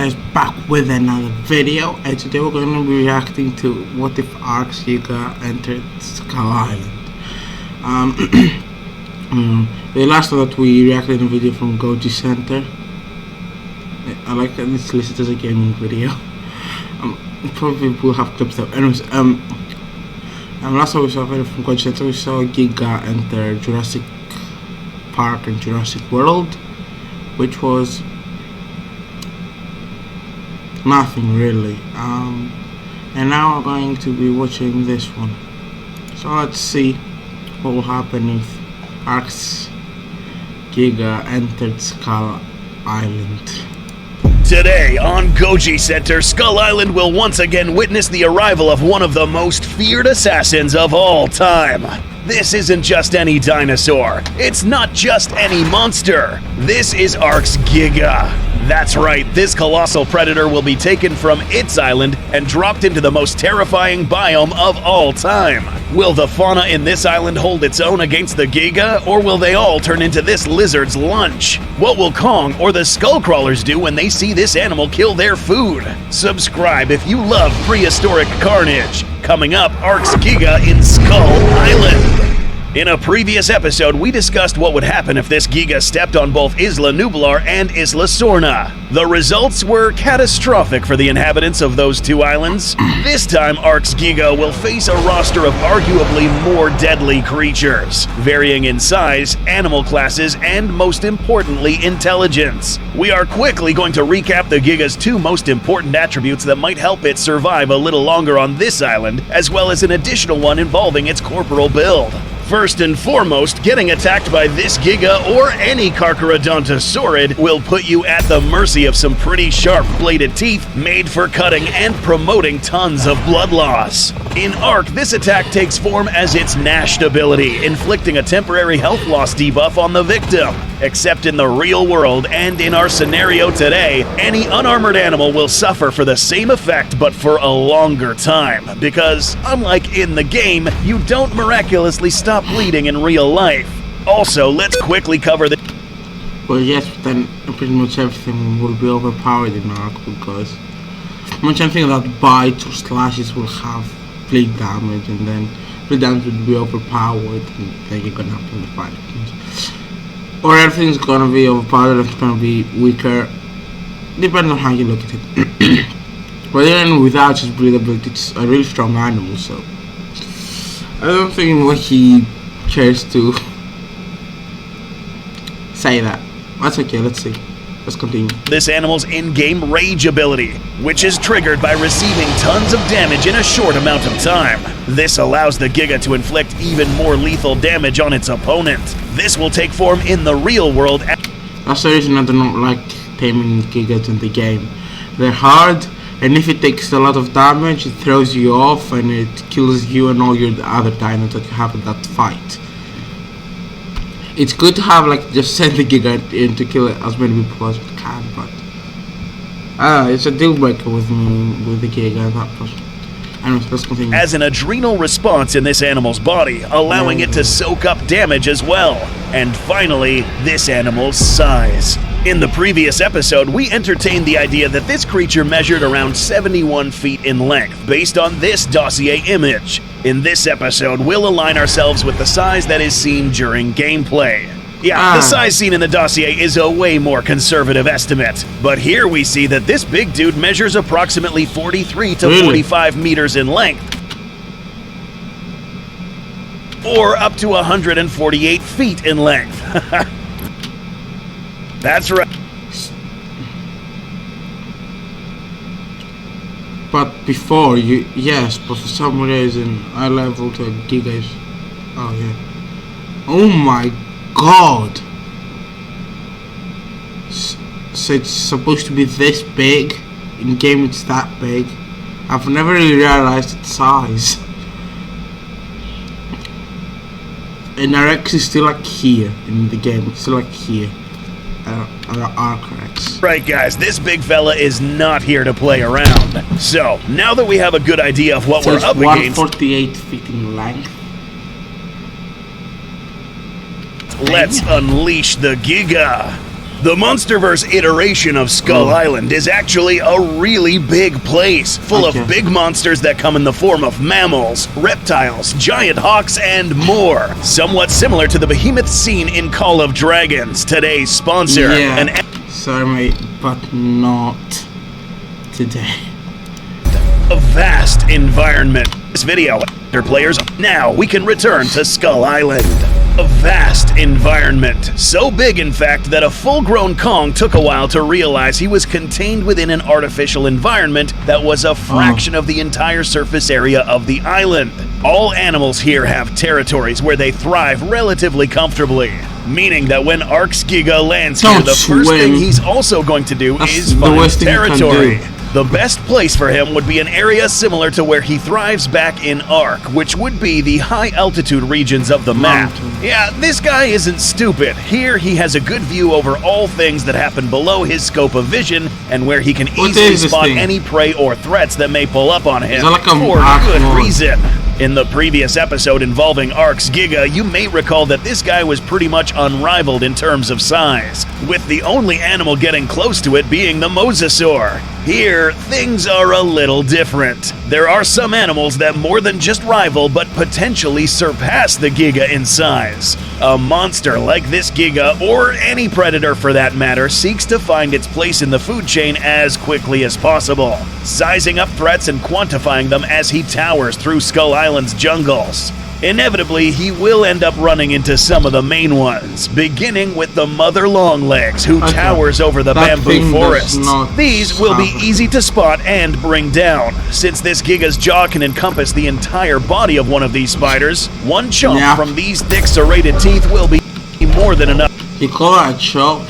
Guys, back with another video, and today we're going to be reacting to what if ARK's Giga entered Skull Island. The last one that we reacted in a video from Goji Center. I like that it's listed as a gaming video. Probably will have clips though. Anyways, last time we saw a video from Goji Center, we saw Giga enter Jurassic Park and Jurassic World, which was nothing really. And now we're going to be watching this one. So let's see what will happen if ARK's Giga entered Skull Island. Today on Goji Center, Skull Island will once again witness the arrival of one of the most feared assassins of all time. This isn't just any dinosaur. It's not just any monster. This is ARK's Giga. That's right, this colossal predator will be taken from its island and dropped into the most terrifying biome of all time. Will the fauna in this island hold its own against the Giga, or will they all turn into this lizard's lunch? What will Kong or the Skullcrawlers do when they see this animal kill their food? Subscribe if you love prehistoric carnage. Coming up, ARK's Giga in Skull Island. In a previous episode, we discussed what would happen if this Giga stepped on both Isla Nublar and Isla Sorna. The results were catastrophic for the inhabitants of those two islands. This time, ARK's Giga will face a roster of arguably more deadly creatures, varying in size, animal classes, and most importantly, intelligence. We are quickly going to recap the Giga's two most important attributes that might help it survive a little longer on this island, as well as an additional one involving its corporal build. First and foremost, getting attacked by this Giga or any Carcharodontosaurid will put you at the mercy of some pretty sharp-bladed teeth made for cutting and promoting tons of blood loss. In ARK, this attack takes form as its Gnashed ability, inflicting a temporary health loss debuff on the victim. Except in the real world and in our scenario today, any unarmored animal will suffer for the same effect but for a longer time, because unlike in the game, you don't miraculously stop bleeding in real life. Also, let's quickly cover the... Well, yes, but then pretty much everything will be overpowered in ARK, because much anything that bites or slashes will have bleed damage, and then bleed damage will be overpowered, and then you're gonna have to fight. Or everything's gonna be overpowered, or it's gonna be weaker, depends on how you look at it. But even without his breathability, it's a really strong animal, so I don't think what he cares to say that. That's okay, let's see. Let's continue. This animal's in-game rage ability, which is triggered by receiving tons of damage in a short amount of time. This allows the Giga to inflict even more lethal damage on its opponent. This will take form in the real world. That's the reason I do not like taming Gigas in the game. They're hard, and if it takes a lot of damage, it throws you off and it kills you and all your other dinos that you have in that fight. It's good to have, like, just send the Giga in to kill as many people as we can, but it's a deal breaker with me, with the Giga and that person. Anyways, let's continue. As an adrenal response in this animal's body, allowing it to soak up damage as well. And finally, this animal's size. In the previous episode, we entertained the idea that this creature measured around 71 feet in length, based on this dossier image. In this episode, we'll align ourselves with the size that is seen during gameplay. Yeah, the size seen in the dossier is a way more conservative estimate. But here we see that this big dude measures approximately 43 to 45 meters in length, or up to 148 feet in length. That's right. But before you, yes, but for some reason I leveled to Giga. Oh yeah. Oh my god. So it's supposed to be this big. In game it's that big. I've never really realized its size. And RX is still like here in the game. It's still like here. ARK. Right, guys, this big fella is not here to play around. So, now that we have a good idea of what we're up against... 148 feet in length. Let's unleash the Giga. The Monsterverse iteration of Skull Island is actually a really big place, full of big monsters that come in the form of mammals, reptiles, giant hawks, and more. Somewhat similar to the behemoth seen in Call of Dragons, today's sponsor. Yeah. Sorry, mate, but not today. A vast environment. This video, players, now we can return to Skull Island. A vast environment. So big, in fact, that a full-grown Kong took a while to realize he was contained within an artificial environment that was a fraction of the entire surface area of the island. All animals here have territories where they thrive relatively comfortably, meaning that when ARK's Giga lands here, the first thing he's also going to do is find territory. The best place for him would be an area similar to where he thrives back in ARK, which would be the high-altitude regions of the map. Yeah, this guy isn't stupid. Here, he has a good view over all things that happen below his scope of vision, and where he can easily spot any prey or threats that may pull up on him, for good reason. In the previous episode involving ARK's Giga, you may recall that this guy was pretty much unrivaled in terms of size, with the only animal getting close to it being the mosasaur. Here, things are a little different. There are some animals that more than just rival, but potentially surpass the Giga in size. A monster like this Giga, or any predator for that matter, seeks to find its place in the food chain as quickly as possible, sizing up threats and quantifying them as he towers through Skull Island's jungles. Inevitably, he will end up running into some of the main ones, beginning with the mother longlegs, who towers over the bamboo forests. These will be easy to spot and bring down. Since this Giga's jaw can encompass the entire body of one of these spiders, one chomp from these thick serrated teeth will be more than enough. You call that a chop?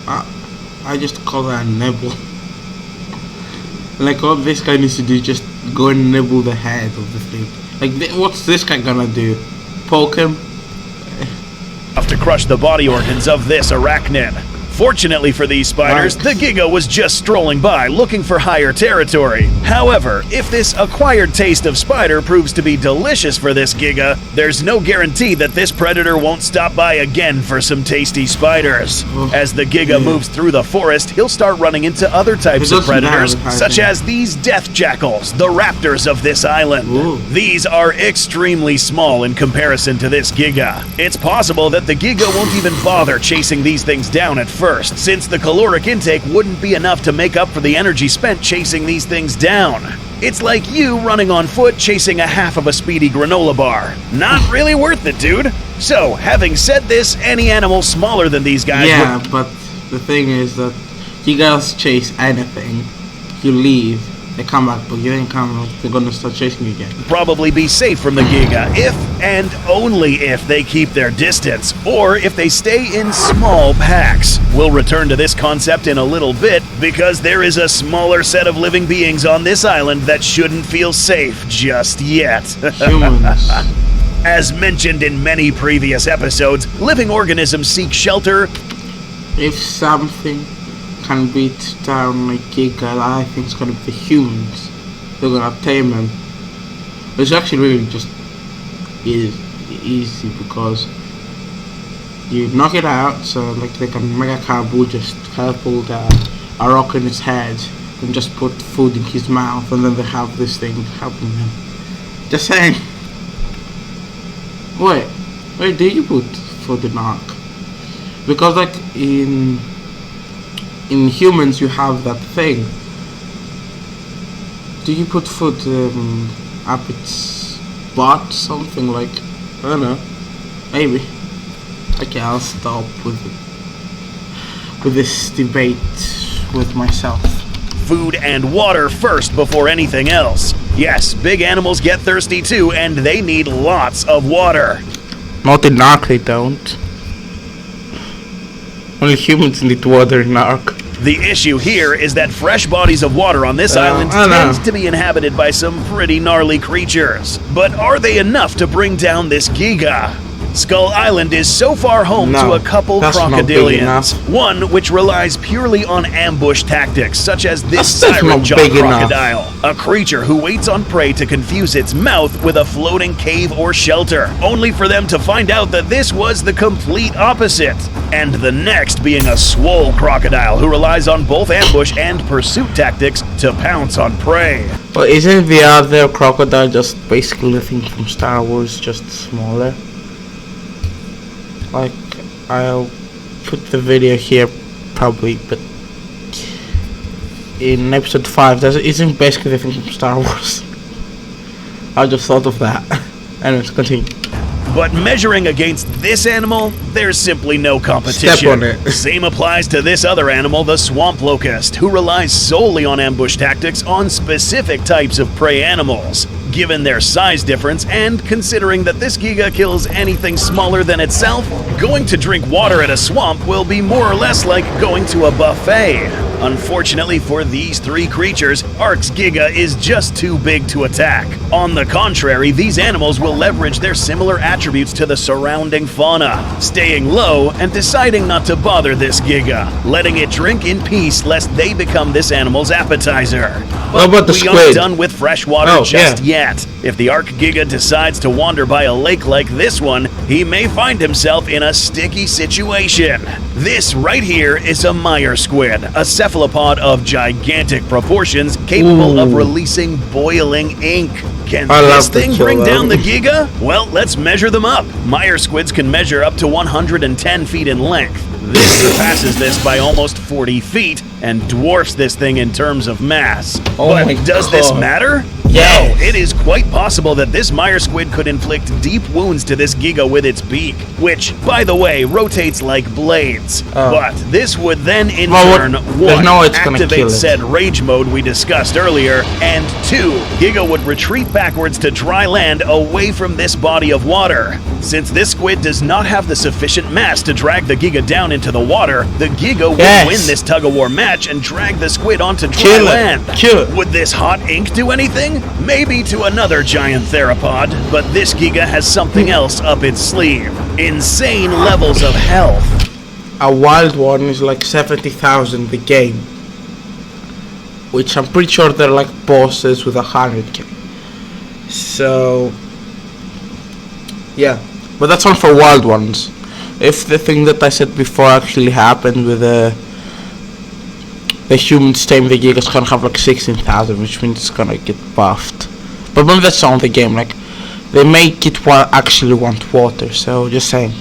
I just call that a nibble. Like, all this guy needs to do is just go and nibble the head of the thing. Like, what's this guy gonna do? Poke him? To crush the body organs of this arachnid. Fortunately for these spiders, the Giga was just strolling by looking for higher territory. However, if this acquired taste of spider proves to be delicious for this Giga, there's no guarantee that this predator won't stop by again for some tasty spiders. As the Giga moves through the forest, he'll start running into other types of predators, such as these death jackals, the raptors of this island. These are extremely small in comparison to this Giga. It's possible that the Giga won't even bother chasing these things down at first, since the caloric intake wouldn't be enough to make up for the energy spent chasing these things down. It's like you running on foot chasing a half of a speedy granola bar. Not really worth it, dude. So, having said this, any animal smaller than these guys but the thing is that you guys chase anything, you leave, they come back, but you ain't coming, they're gonna start chasing you again. Probably be safe from the Giga if and only if they keep their distance, or if they stay in small packs. We'll return to this concept in a little bit, because there is a smaller set of living beings on this island that shouldn't feel safe just yet. Humans. As mentioned in many previous episodes, living organisms seek shelter. If something can beat down like Giga, I think it's gonna be the humans. They're gonna tame him. It's actually really just easy because you knock it out, so like they can make a caribou just pull a rock in his head and just put food in his mouth, and then they have this thing helping him. Just saying. Wait, do you put food in ARK? Because like in humans you have that thing. Do you put food up its butt? Something like, I don't know. Maybe. Okay, I'll stop with this debate with myself. Food and water first before anything else. Yes, big animals get thirsty too, and they need lots of water. Not in ARK, they don't. Only humans need water in ARK. The issue here is that fresh bodies of water on this island tend to be inhabited by some pretty gnarly creatures. But are they enough to bring down this Giga? Skull Island is so far home to a couple that's not big crocodilians. enough. One which relies purely on ambush tactics, such as this That's siren not jaw big enough. crocodile, a creature who waits on prey to confuse its mouth with a floating cave or shelter, only for them to find out that this was the complete opposite. And the next being a swole crocodile who relies on both ambush and pursuit tactics to pounce on prey. But isn't the other crocodile just basically the thing from Star Wars, just smaller? Like, I'll put the video here probably, but in episode 5, isn't basically the thing from Star Wars. I just thought of that. Anyways, continue. But measuring against this animal, there's simply no competition. Step on it. Same applies to this other animal, the swamp locust, who relies solely on ambush tactics on specific types of prey animals. Given their size difference, and considering that this Giga kills anything smaller than itself, going to drink water at a swamp will be more or less like going to a buffet. Unfortunately for these three creatures, ARK's Giga is just too big to attack. On the contrary, these animals will leverage their similar attributes to the surrounding fauna, staying low and deciding not to bother this Giga, letting it drink in peace lest they become this animal's appetizer. What about the we squid? aren't done with fresh water just yeah. yet. If the ARK Giga decides to wander by a lake like this one, he may find himself in a sticky situation. This right here is a mire squid, a cephalopod of gigantic proportions capable of releasing boiling ink. Can this thing bring down the Giga? Well, let's measure them up. Mire squids can measure up to 110 feet in length. This surpasses this by almost 40 feet and dwarfs this thing in terms of mass. Oh but does this matter? Yes. No, it is quite possible that this mire squid could inflict deep wounds to this Giga with its beak, which, by the way, rotates like blades. But this would then in turn, one, activate said rage mode we discussed earlier, and two, Giga would retreat backwards to dry land away from this body of water. Since this squid does not have the sufficient mass to drag the Giga down into the water, the Giga would win this tug-of-war match and drag the squid onto dry land. Would this hot ink do anything? Maybe to another giant theropod, but this Giga has something else up its sleeve. Insane levels of health. A wild one is like 70,000 the game, which I'm pretty sure they're like bosses with 100k. So yeah, but that's all for wild ones. If the thing that I said before actually happened with the humans tame the Giga's gonna have like 16,000, which means it's gonna get buffed. But maybe that's on the game, like they make it actually want water, so just saying.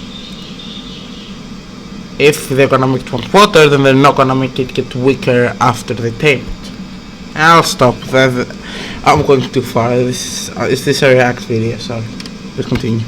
If they're gonna make it want water, then they're not gonna make it get weaker after they tame it. I'll stop. I'm going too far. Is this a React video? Sorry. Let's continue.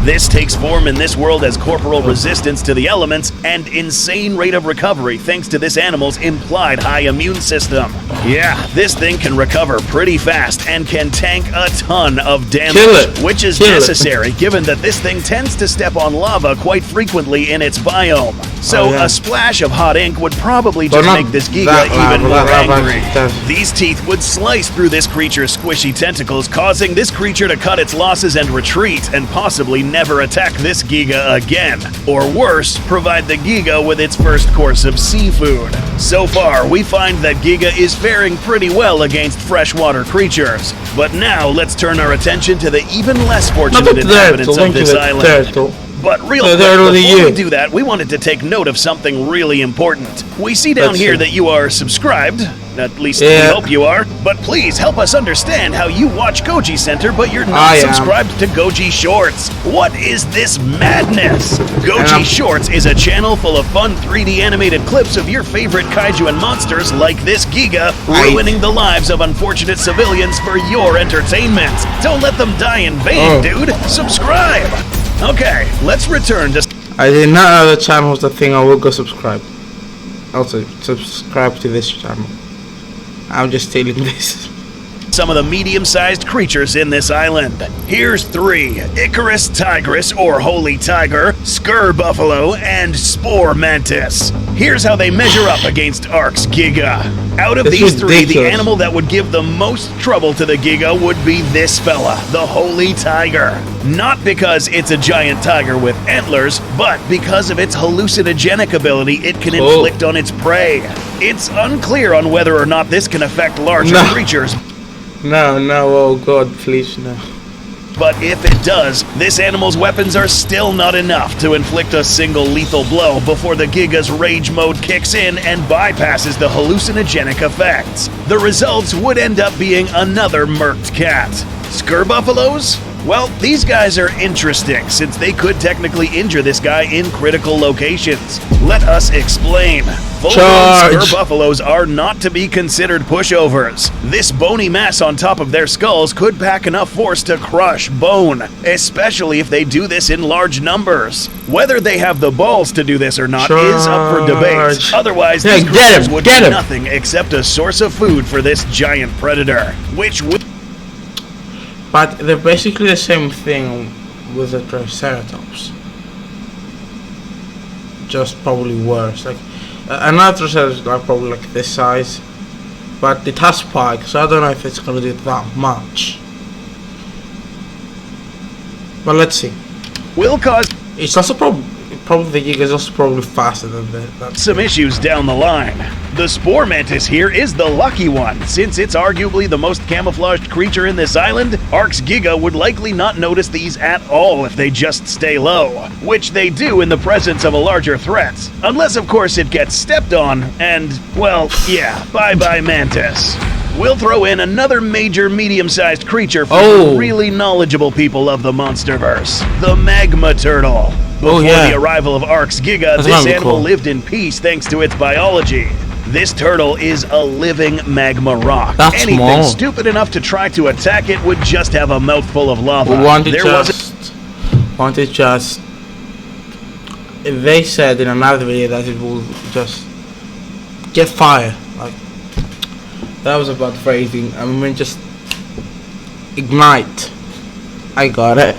This takes form in this world as corporal resistance to the elements and insane rate of recovery thanks to this animal's implied high immune system. Yeah, this thing can recover pretty fast and can tank a ton of damage, which is necessary given that this thing tends to step on lava quite frequently in its biome. So a splash of hot ink would probably just make this Giga even more angry. These teeth would slice through this creature's squishy tentacles, causing this creature to cut its losses and retreat, and possibly never attack this Giga again. Or worse, provide the Giga with its first course of seafood. So far, we find that Giga is faring pretty well against freshwater creatures. But now, let's turn our attention to the even less fortunate inhabitants of this island. But real quick, before we do that, we wanted to take note of something really important. We see down here that you are subscribed. At least we hope you are. But please help us understand how you watch Goji Center, but you're not subscribed to Goji Shorts. What is this madness? Goji Shorts is a channel full of fun 3D animated clips of your favorite kaiju and monsters like this Giga, ruining the lives of unfortunate civilians for your entertainment. Don't let them die in vain, dude. Subscribe. Okay, let's return to... I did not know the channel was the thing. I will go subscribe. Also, subscribe to this channel. I'm just stealing this. some of the medium-sized creatures in this island. Here's 3: Icarus Tigress or Holy Tiger, Skur Buffalo, and Spore Mantis. Here's how they measure up against ARK's Giga. Out of That's these 3, the ridiculous. animal that would give the most trouble to the Giga would be this fella, the Holy Tiger. Not because it's a giant tiger with antlers, but because of its hallucinogenic ability it can inflict on its prey. It's unclear on whether or not this can affect larger No. creatures, No, oh god, please, no. but if it does, this animal's weapons are still not enough to inflict a single lethal blow before the Giga's rage mode kicks in and bypasses the hallucinogenic effects. The results would end up being another murked cat. Skur Buffaloes? Well, these guys are interesting since they could technically injure this guy in critical locations. Let us explain. Full-grown Skur Buffaloes are not to be considered pushovers. This bony mass on top of their skulls could pack enough force to crush bone, especially if they do this in large numbers. Whether they have the balls to do this or not is up for debate. Otherwise, these creatures would be nothing except a source of food for this giant predator, which would... But they're basically the same thing with the Triceratops. Just probably worse. Like another Triceratops is like probably like this size, but it has spikes, so I don't know if it's gonna do that much. But let's see. will cause It's also probably the Giga is also probably faster than that. some issues down the line. The Spore Mantis here is the lucky one, since it's arguably the most camouflaged creature in this island. ARK's Giga would likely not notice these at all if they just stay low, which they do in the presence of a larger threat. Unless, of course, it gets stepped on, and, well, yeah, bye-bye Mantis. We'll throw in another major medium-sized creature for the really knowledgeable people of the Monsterverse, the Magma Turtle. Before the arrival of ARK's Giga, this animal lived in peace thanks to its biology. This turtle is a living magma rock. Anything stupid enough to try to attack it would just have a mouthful of lava. They said in another video that it will just get fire. Like, that was about phrasing. I mean, just ignite. I got it.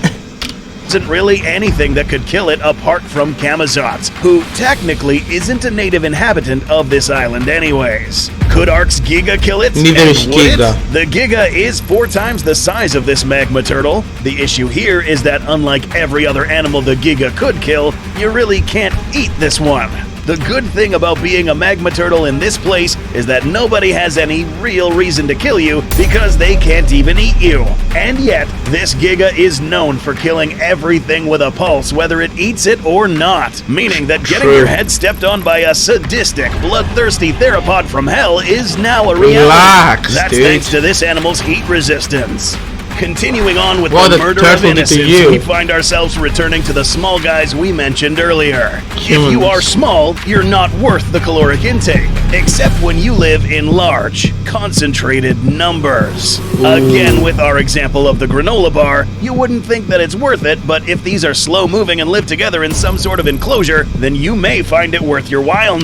Isn't really anything that could kill it apart from Camazotz, who technically isn't a native inhabitant of this island anyways. Could ARK's Giga kill it? Neither is Giga. The Giga is 4 times the size of this magma turtle. The issue here is that unlike every other animal the Giga could kill, you really can't eat this one. The good thing about being a magma turtle in this place is that nobody has any real reason to kill you because they can't even eat you. And yet, this Giga is known for killing everything with a pulse, whether it eats it or not. Meaning that getting your head stepped on by a sadistic, bloodthirsty theropod from hell is now a reality. That's thanks to this animal's heat resistance. Continuing on with the murder of innocents, we find ourselves returning to the small guys we mentioned earlier. If you are small, you're not worth the caloric intake, except when you live in large, concentrated numbers. Again, with our example of the granola bar, you wouldn't think that it's worth it, but if these are slow-moving and live together in some sort of enclosure, then you may find it worth your while.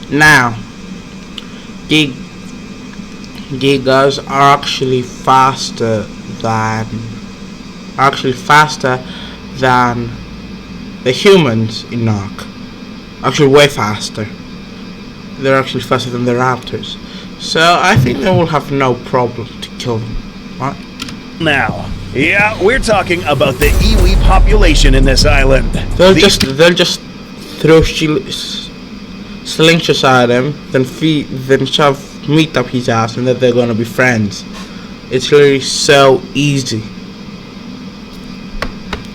Now, Gigas are actually faster than the humans in ARK. Actually, way faster. They're actually faster than the raptors. So I think they will have no problem to kill them. Right? Now, yeah, we're talking about the iwi population in this island. They'll just throw slingshots at him, then shove meat up his ass, and then they're gonna be friends. It's literally so easy.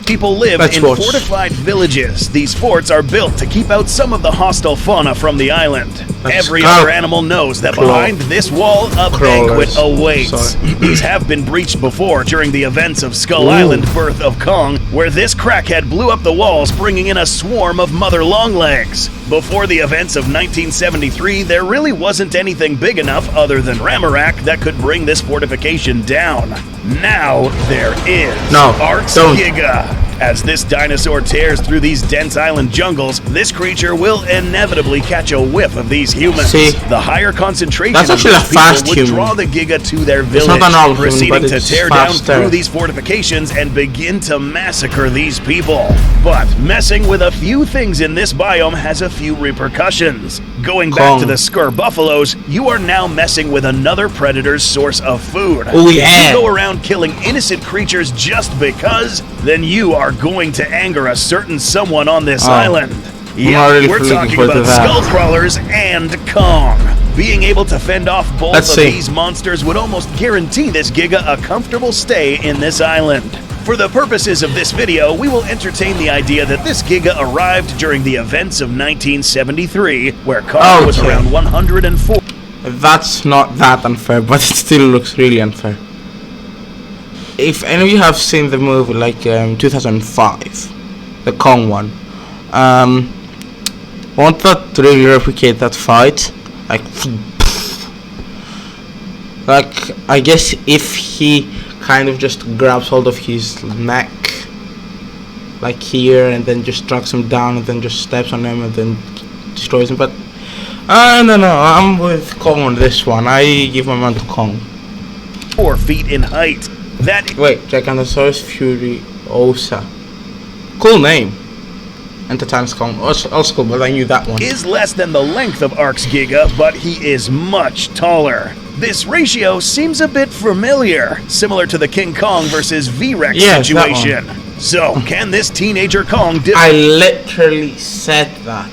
People live in fortified villages. These forts are built to keep out some of the hostile fauna from the island. Every other animal knows that behind this wall, a banquet awaits. These have been breached before during the events of Skull Island Birth of Kong, where this crackhead blew up the walls, bringing in a swarm of mother longlegs. Before the events of 1973, there really wasn't anything big enough other than Ramarak that could bring this fortification down. Now there is. ARK's Giga. As this dinosaur tears through these dense island jungles, this creature will inevitably catch a whiff of these humans. See? The higher concentration That's of actually these a fast people would human. draw the Giga to their It's village, not an old human, proceeding but to it's tear down faster. through these fortifications and begin to massacre these people. But messing with a few things in this biome has a few repercussions. Going back Kong. to the Skur buffaloes, you are now messing with another predator's source of food. Oh, If yeah. you go around killing innocent creatures just because, then you are going to anger a certain someone on this island. Yeah, not really we're looking talking forward to about that. skull crawlers and Kong. Being able to fend off both Let's of see. these monsters would almost guarantee this Giga a comfortable stay in this island. For the purposes of this video, we will entertain the idea that this Giga arrived during the events of 1973, where Kong was Okay. around 104. That's not that unfair, but it still looks really unfair. If any of you have seen the movie, like 2005, the Kong one, won't that really replicate that fight? Like, I guess if he kind of just grabs hold of his neck, like here, and then just drags him down, and then just steps on him, and then destroys him. But I don't know. I'm with Kong on this one. I give my man to Kong. 4 feet in height. That Wait, Giganosaurus Furiosa. Cool name. And Titanus Kong. Also cool, but I knew that one. is less than the length of ARK's Giga, but he is much taller. This ratio seems a bit familiar, similar to the King Kong versus V-Rex Yes, that situation. So, can this teenager Kong I literally said that.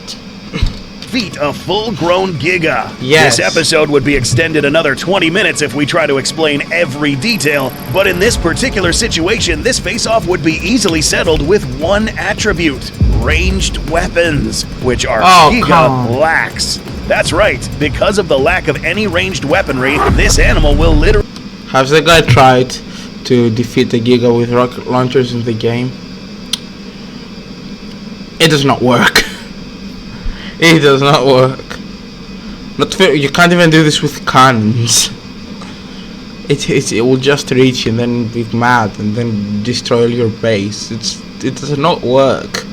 defeat a full-grown Giga? Yes. This episode would be extended another 20 minutes if we try to explain every detail, but in this particular situation, this face-off would be easily settled with one attribute: ranged weapons, which our Oh, Giga come on. lacks. That's right, because of the lack of any ranged weaponry, this animal will literally Has the guy tried to defeat the Giga with rocket launchers in the game? It does not work. It does not work. Not fair. You can't even do this with cannons. It will just reach you and then be mad and then destroy your base. It does not work.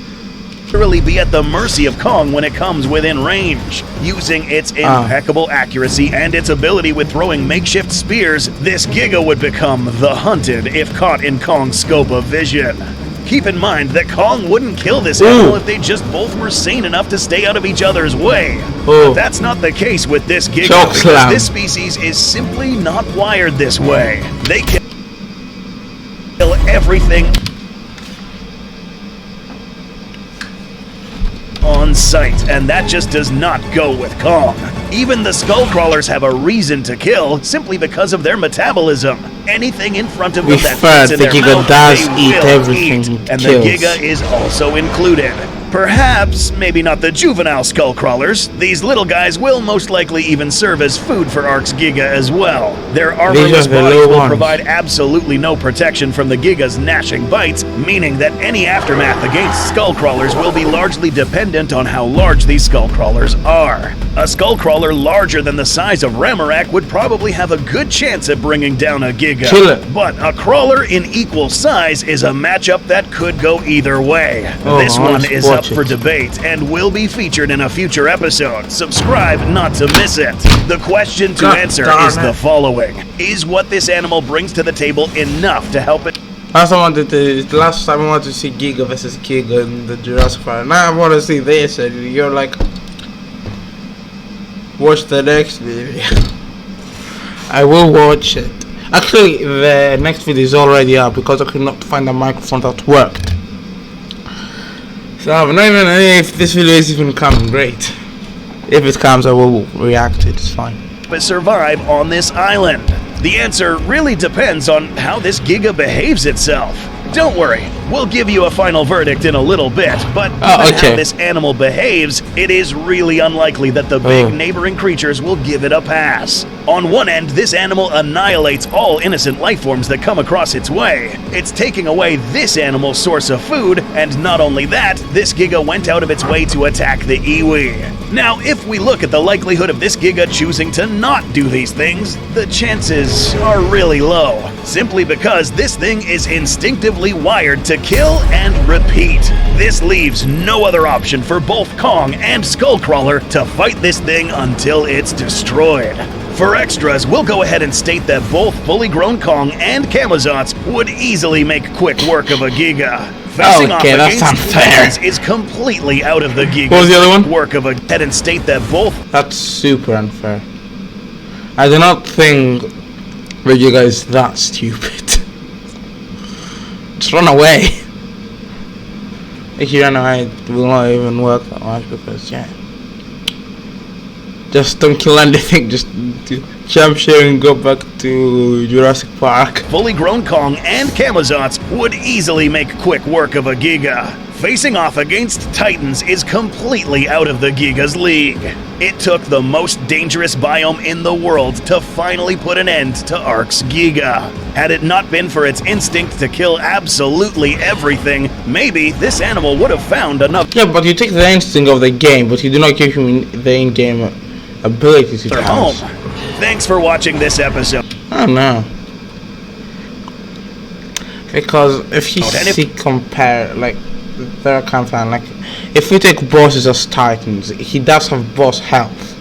be at the mercy of Kong when it comes within range. Using its impeccable accuracy and its ability with throwing makeshift spears, this Giga would become the hunted if caught in Kong's scope of vision. Keep in mind that Kong wouldn't kill this animal if they just both were sane enough to stay out of each other's way. But that's not the case with this Giga, Choke because slam. this species is simply not wired this way. They kill everything on sight, and that just does not go with Kong. Even the skull crawlers have a reason to kill simply because of their metabolism. Anything in front of them Be that fair, fits in the their Giga mouth, does they eat will everything eat, it and kills. the Giga is also included. Perhaps, maybe not the juvenile skull crawlers. These little guys will most likely even serve as food for ARK's Giga as well. Their armorless are the bodies little will ones. provide absolutely no protection from the Giga's gnashing bites, meaning that any aftermath against skull crawlers will be largely dependent on how large these skull crawlers are. A skull crawler larger than the size of Ramarak would probably have a good chance at bringing down a Giga. Kill it. But a crawler in equal size is a matchup that could go either way. Oh, This one let's is watch up for it. debate and will be featured in a future episode. Subscribe not to miss it. The question to God answer darn is it. the following: is what this animal brings to the table enough to help it? Last time I wanted to see Giga versus Giga in the Jurassic Park. Now I want to see this, and you're like, watch the next video. I will watch it. Actually, the next video is already up because I could not find a microphone that worked. So I'm not even if this video is even coming. Great. If it comes, I will react to it. It's fine. Survive on this island? The answer really depends on how this Giga behaves itself. Don't worry, we'll give you a final verdict in a little bit, but given how this animal behaves, it is really unlikely that the big neighboring creatures will give it a pass. On one end, this animal annihilates all innocent life forms that come across its way. It's taking away this animal's source of food, and not only that, this Giga went out of its way to attack the iwi. Now, if we look at the likelihood of this Giga choosing to not do these things, the chances are really low. Simply because this thing is instinctively wired to kill and repeat. This leaves no other option for both Kong and Skullcrawler to fight this thing until it's destroyed. For extras, we'll go ahead and state that both fully grown Kong and Camazotz would easily make quick work of a Giga. Facing off that's against unfair. Titans is completely out of the Giga's What was the other one? work of a head and state that both. That's super unfair. I do not think that you guys that stupid. Just run away. If you run away, it will not even work that much because just don't kill anything. Just jump share and go back to Jurassic Park. Fully grown Kong and Camazotz would easily make quick work of a Giga. Facing off against Titans is completely out of the Giga's league. It took the most dangerous biome in the world to finally put an end to ARK's Giga. Had it not been for its instinct to kill absolutely everything, maybe this animal would have found enough. Yeah, but you take the instinct of the game, but you do not give him the in-game abilities it home. has. Thanks for watching this episode. I don't know. Because if you see compare, like, there are kind of like, if we take bosses as Titans, he does have boss health.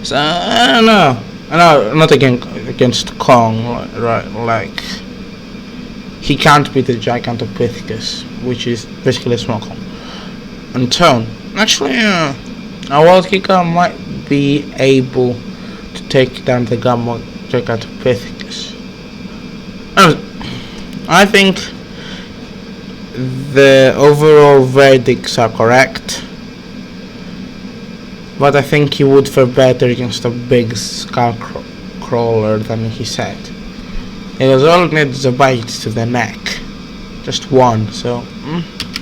So I don't know. I know not against Kong, right? Like he can't beat the Gigantopithecus, which is basically a small Kong. And Tone, actually, a Wild Giga might be able to take down the Gamma Gigantopithecus. I think the overall verdicts are correct, but I think he would fare better against a big skull crawler than he said. Because all it needs is a bite to the neck, just one. So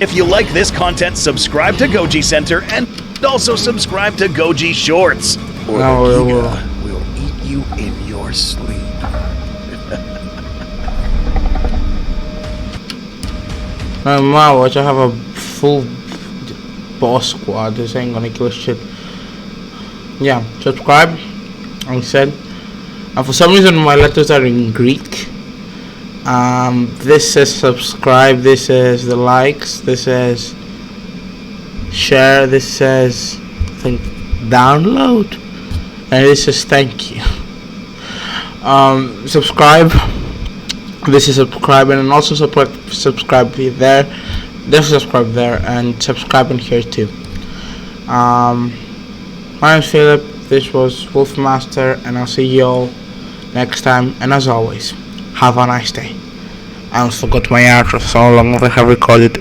if you like this content, subscribe to Goji Center and also subscribe to Goji Shorts, or No, the we Giga will eat you in your sleep. wow, I have a full boss squad. This ain't gonna kill shit. Yeah, subscribe, like I said. And for some reason my letters are in Greek. This says subscribe, this says the likes, this says share, this says I think download, and this says thank you. Subscribe. This is subscribe, and also subscribe there. There's subscribe there, and subscribe in here too. My name's Philip. This was Wolfmaster, and I'll see you all next time. And as always, have a nice day. I almost forgot my outro, so long as I have recorded.